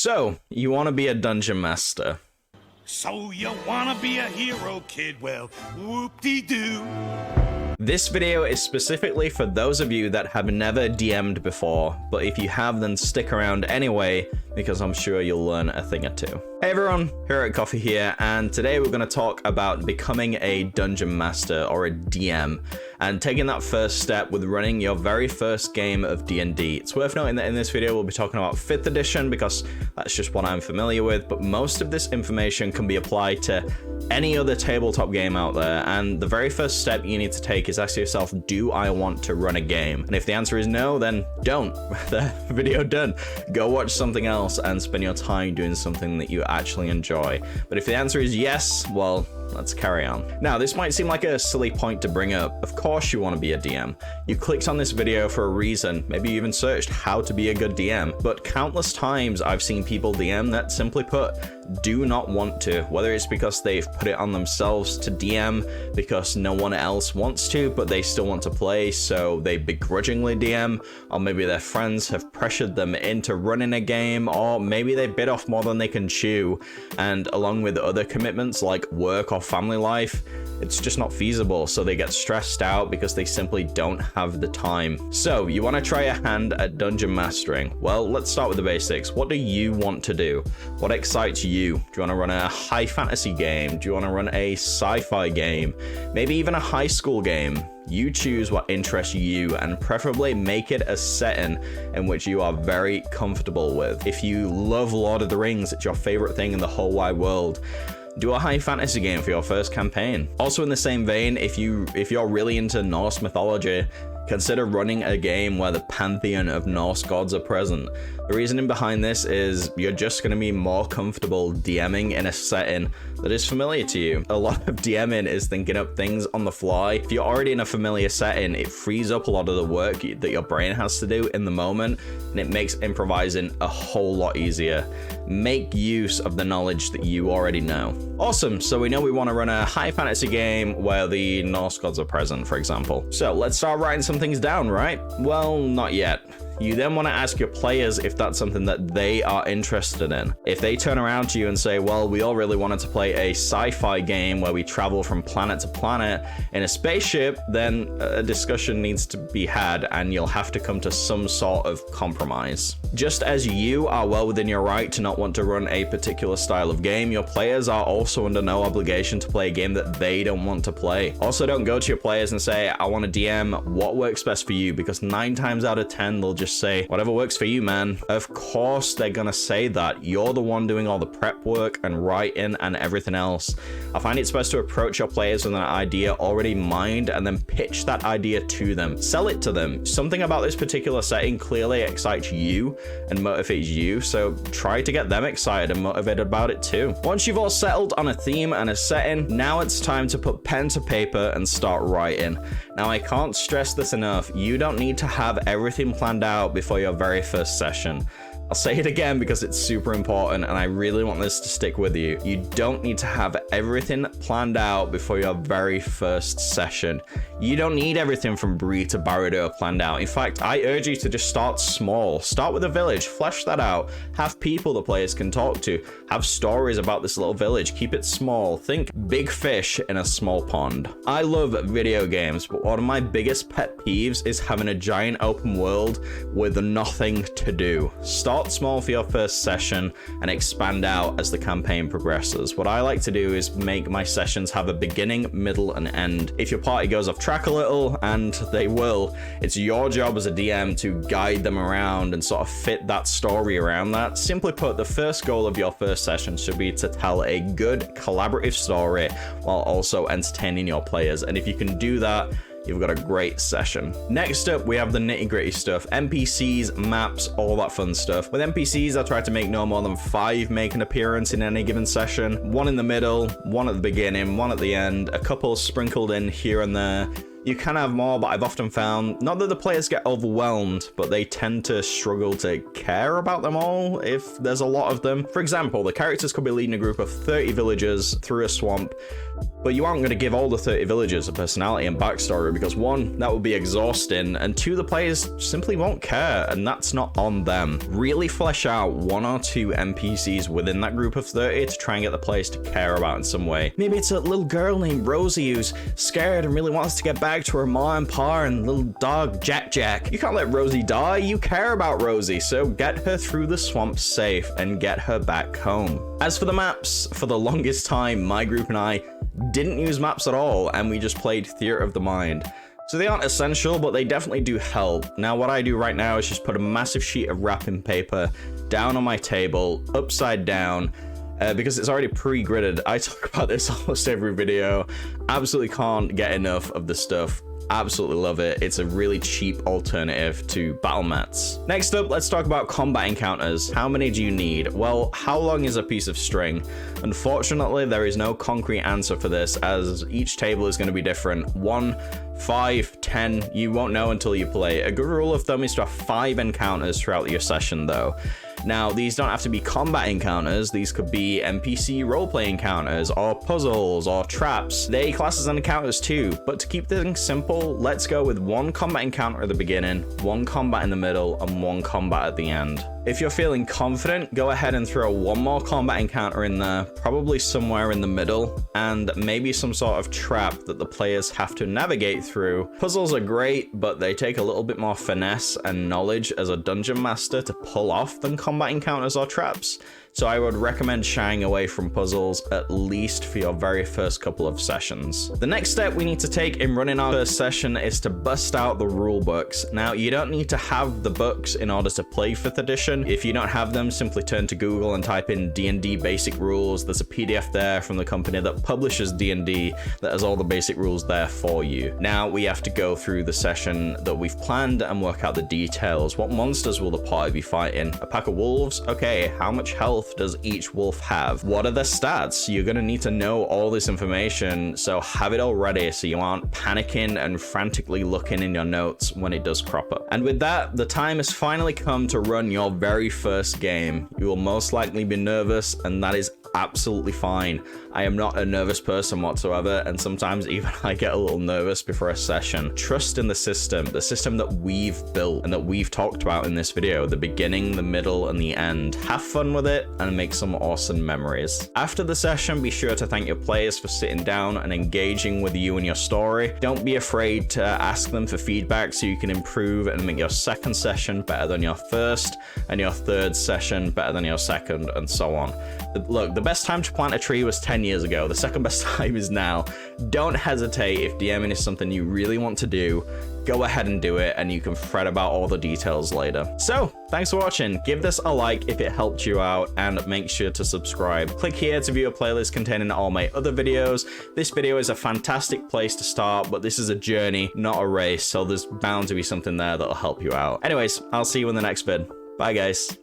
So, you want to be a dungeon master. So you wanna be a hero, kid? Well, whoop-de-doo. This video is specifically for those of you that have never DM'd before, but if you have, then stick around anyway, because I'm sure you'll learn a thing or two. Hey everyone, Heroic Coffee here, and today we're going to talk about becoming a dungeon master or a DM, and taking that first step with running your very first game of D&D. It's worth noting that in this video we'll be talking about 5th edition, because that's just what I'm familiar with, but most of this information can be applied to any other tabletop game out there, and the very first step you need to take is ask yourself, do I want to run a game? And if the answer is no, then don't. The video done. Go watch something else and spend your time doing something that you actually enjoy. But if the answer is yes, well, let's carry on. Now, this might seem like a silly point to bring up. Of course you want to be a DM. You clicked on this video for a reason. Maybe you even searched how to be a good DM. But countless times I've seen people DM that, simply put, do not want to. Whether it's because they've put it on themselves to DM because no one else wants to, but they still want to play, so they begrudgingly DM, or maybe their friends have pressured them into running a game, or maybe they bit off more than they can chew, and along with other commitments like work or family life, it's just not feasible, so they get stressed out because they simply don't have the time. So you want to try a hand at dungeon mastering? Well, let's start with the basics. What do you want to do? What excites you? Do you want to run a high fantasy game? Do you want to run a sci-fi game? Maybe even a high school game? You choose what interests you, and preferably make it a setting in which you are very comfortable with. If you love Lord of the Rings, it's your favorite thing in the whole wide world, do a high fantasy game for your first campaign. Also in the same vein, if you're really into Norse mythology, consider running a game where the pantheon of Norse gods are present. The reasoning behind this is you're just going to be more comfortable DMing in a setting that is familiar to you. A lot of DMing is thinking up things on the fly. If you're already in a familiar setting, it frees up a lot of the work that your brain has to do in the moment, and it makes improvising a whole lot easier. Make use of the knowledge that you already know. Awesome, so we know we want to run a high fantasy game where the Norse gods are present, for example. So let's start writing some things down, right? Well, not yet. You then want to ask your players if that's something that they are interested in. If they turn around to you and say, well, we all really wanted to play a sci-fi game where we travel from planet to planet in a spaceship, then a discussion needs to be had and you'll have to come to some sort of compromise. Just as you are well within your right to not want to run a particular style of game, your players are also under no obligation to play a game that they don't want to play. Also, don't go to your players and say, I want to DM, what works best for you? Because 9 times out of 10, they'll just say, whatever works for you, man. Of course they're gonna say that. You're the one doing all the prep work and writing and everything else. I find it's best to approach your players with an idea already in mind and then pitch that idea to them. Sell it to them. Something about this particular setting clearly excites you and motivates you, so try to get them excited and motivated about it too. Once you've all settled on a theme and a setting, now it's time to put pen to paper and start writing. Now, I can't stress this enough. You don't need to have everything planned out before your very first session. I'll say it again because it's super important and I really want this to stick with you. You don't need to have everything planned out before your very first session. You don't need everything from Brie to Barad planned out. In fact, I urge you to just start small. Start with a village, flesh that out, have people the players can talk to, have stories about this little village, keep it small. Think big fish in a small pond. I love video games, but one of my biggest pet peeves is having a giant open world with nothing to do. Start small for your first session and expand out as the campaign progresses. What I like to do is make my sessions have a beginning, middle, and end. If your party goes off track a little, and they will, it's your job as a DM to guide them around and sort of fit that story around that. Simply put, the first goal of your first session should be to tell a good collaborative story while also entertaining your players. And if you can do that, you've got a great session. Next up, we have the nitty-gritty stuff. NPCs, maps, all that fun stuff. With NPCs, I try to make no more than 5 make an appearance in any given session. 1 in the middle, 1 at the beginning, 1 at the end, a couple sprinkled in here and there. You can have more, but I've often found, not that the players get overwhelmed, but they tend to struggle to care about them all if there's a lot of them. For example, the characters could be leading a group of 30 villagers through a swamp, but you aren't going to give all the 30 villagers a personality and backstory because 1, that would be exhausting, and 2, the players simply won't care, and that's not on them. Really flesh out 1 or 2 NPCs within that group of 30 to try and get the players to care about in some way. Maybe it's a little girl named Rosie who's scared and really wants to get back to her ma and pa and little dog Jack. You can't let Rosie die, you care about Rosie, so get her through the swamp safe and get her back home. As for the maps, for the longest time, my group and I didn't use maps at all, and we just played Theatre of the Mind. So they aren't essential, but they definitely do help. Now what I do right now is just put a massive sheet of wrapping paper down on my table, upside down, because it's already pre-gridded. I talk about this almost every video. Absolutely can't get enough of the stuff. Absolutely love it. It's a really cheap alternative to battle mats. Next up, let's talk about combat encounters. How many do you need? Well, how long is a piece of string? Unfortunately, there is no concrete answer for this, as each table is going to be different. 1, 5, 10, you won't know until you play. A good rule of thumb is to have 5 encounters throughout your session though. Now, these don't have to be combat encounters. These could be NPC roleplay encounters, or puzzles, or traps. They class as encounters too, but to keep things simple, let's go with 1 combat encounter at the beginning, 1 combat in the middle, and 1 combat at the end. If you're feeling confident, go ahead and throw 1 more combat encounter in there, probably somewhere in the middle, and maybe some sort of trap that the players have to navigate through. Puzzles are great, but they take a little bit more finesse and knowledge as a dungeon master to pull off than combat encounters or traps. So I would recommend shying away from puzzles, at least for your very first couple of sessions. The next step we need to take in running our first session is to bust out the rule books. Now, you don't need to have the books in order to play 5th edition. If you don't have them, simply turn to Google and type in D&D basic rules. There's a PDF there from the company that publishes D&D that has all the basic rules there for you. Now we have to go through the session that we've planned and work out the details. What monsters will the party be fighting? A pack of wolves? Okay, how much health does each wolf have? What are their stats? You're gonna need to know all this information, so have it all ready so you aren't panicking and frantically looking in your notes when it does crop up. And with that, the time has finally come to run your very first game. You will most likely be nervous, and that is absolutely fine. I am not a nervous person whatsoever, and sometimes even I get a little nervous before a session. Trust in the system that we've built and that we've talked about in this video, the beginning, the middle, and the end. Have fun with it and make some awesome memories. After the session, be sure to thank your players for sitting down and engaging with you and your story. Don't be afraid to ask them for feedback so you can improve and make your second session better than your first, and your third session better than your second, and so on. Look, the best time to plant a tree was 10 years ago. The second best time is now. Don't hesitate. If DMing is something you really want to do, go ahead and do it, and you can fret about all the details later. So, thanks for watching. Give this a like if it helped you out, and make sure to subscribe. Click here to view a playlist containing all my other videos. This video is a fantastic place to start, but this is a journey, not a race, so there's bound to be something there that'll help you out. Anyways, I'll see you in the next vid. Bye, guys.